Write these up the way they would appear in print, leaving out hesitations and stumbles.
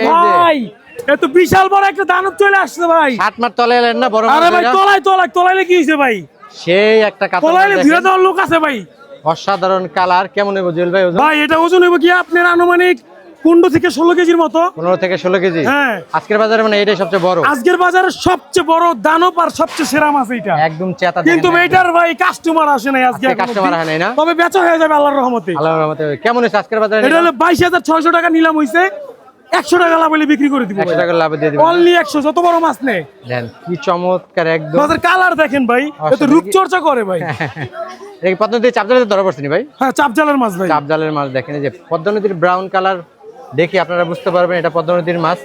ভাই এত বিশাল বড় একটা দানব চলে আসছে ভাই। 7 মাস তলে এলেন না বড় মাছ? আরে ভাই তলাইলে কি হইছে ভাই? সেই একটা কাতল তলাইলে ধীরে দেওয়ার লোক আছে ভাই। অসাধারণ কালার। কেমন হইব জুয়েল ভাই ওজন? ভাই এটা ওজন হইব কি আপনার আনুমানিক 15 থেকে 16 কেজির মতো। 15 থেকে 16 কেজি। হ্যাঁ আজকের বাজারে মানে এটাই সবচেয়ে বড়। আজকের বাজারে সবচেয়ে বড় দানব আর সবচেয়ে সেরা মাছ এটা। একদম চেতা। কিন্তু এটার ভাই কাস্টমার আসে নাই আজকে। কাস্টমার আসে নাই না? তবে বেচা হয়ে যাবে আল্লাহর রহমতে। আল্লাহর রহমতে। কেমন হইছে আজকের বাজারে? এটা হলো 22,600 টাকা নিলাম হইছে। 100 টাকা লাভ হলে বিক্রি করে দিব। 100 টাকা লাভে দিয়ে দিবেন। অনলি 100 যত বড় মাছ নে। দেন কি চমৎকার একদম। মাছের কালার দেখেন ভাই। এত রূপচর্চা করে ভাই। এই পদ্মা নদীর চাপ জালে ধরা পড়ছে নি ভাই? হ্যাঁ চাপজালের মাছ ভাই। চাপজালের মাছ দেখেন এই যে পদ্মা নদীর ব্রাউন কালার দেখি আপনারা বুঝতে পারবেন এটা পদ্মা নদীর মাছ।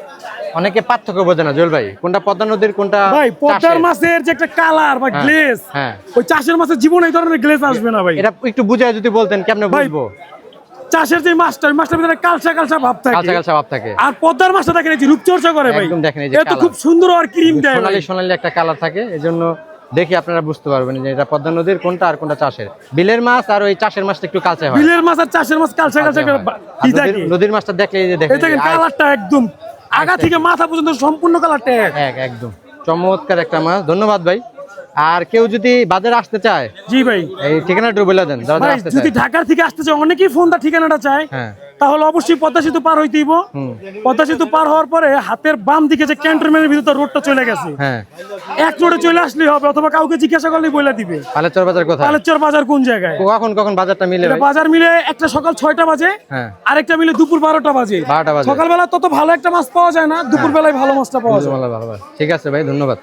অনেকে পার্থক্য বোঝে না জুয়েল ভাই, কোনটা পদ্মা নদীর কোনটা ভাই পদ্মার মাছের যে একটা কালার বা গ্লেজ, হ্যাঁ ওই চাষের মাছের জীবনে এই ধরনের গ্লেজ আসবে না ভাই। এটা একটু বুঝায় যদি বলতেন কেমনে বুঝবো? চাষের যে মাছটা, ওই মাছটার ভিতরে কালচা কালচা ভাব থাকে। কালচা কালচা ভাব থাকে। আর পদ্মার মাছটা দেখেন এই যে রূপচর্চা করে ভাই। একদম দেখেন এই যে এটা খুব সুন্দর আর ক্রিম দেয় ভাই। সোনালী সোনালী একটা কালার থাকে, এজন্য দেখি আপনারা বুঝতে পারবেন যে এটা পদ্মা নদীর কোনটা আর কোনটা চাষের। বিলের মাছ আর ওই চাষের মাছটা একটু কালচা হয়। বিলের মাছ আর চাষের মাছ কালচা কালচা করে কি থাকে। নদীর মাছটা দেখলে এই যে দেখেন এই দেখেন কালারটা একদম আগা থেকে মাথা পর্যন্ত সম্পূর্ণ কালারটা একদম চমৎকার একটা মাছ। ধন্যবাদ ভাই। আর কেউ যদি বাজারে আসতে চায়, জি ভাই এই ঠিকানাটা বলে দেন। ভাই যদি ঢাকার থেকে আসতে চায়, অনেকেই ফোন দা ঠিকানাটা চায়, হ্যাঁ তাহলে অবশ্যই পদ্মা সেতু পার হইতেইব। পদ্মা সেতু পার হওয়ার পরে হাতের বাম দিকে যে ক্যান্টনমেন্টের ভিতর রোডটা চলে গেছে, হ্যাঁ এক রোডে চলে আসলেই হবে, অথবা কাউকে জিজ্ঞাসা করলেই বলে দিবে পালেচর বাজার কোথায়, পালেচর বাজার কোন জায়গায়। কখন কখন বাজারটা মিলে ভাই? বাজার মিলে একটা সকাল 6টা বাজে, হ্যাঁ আরেকটা মিলে দুপুর 12টা বাজে। 12টা বাজে। সকালবেলা তত ভালো একটা মাছ পাওয়া যায় না, দুপুর বেলায় ভালো মাছটা পাওয়া যায়। ভালো। ঠিক আছে ভাই, ধন্যবাদ।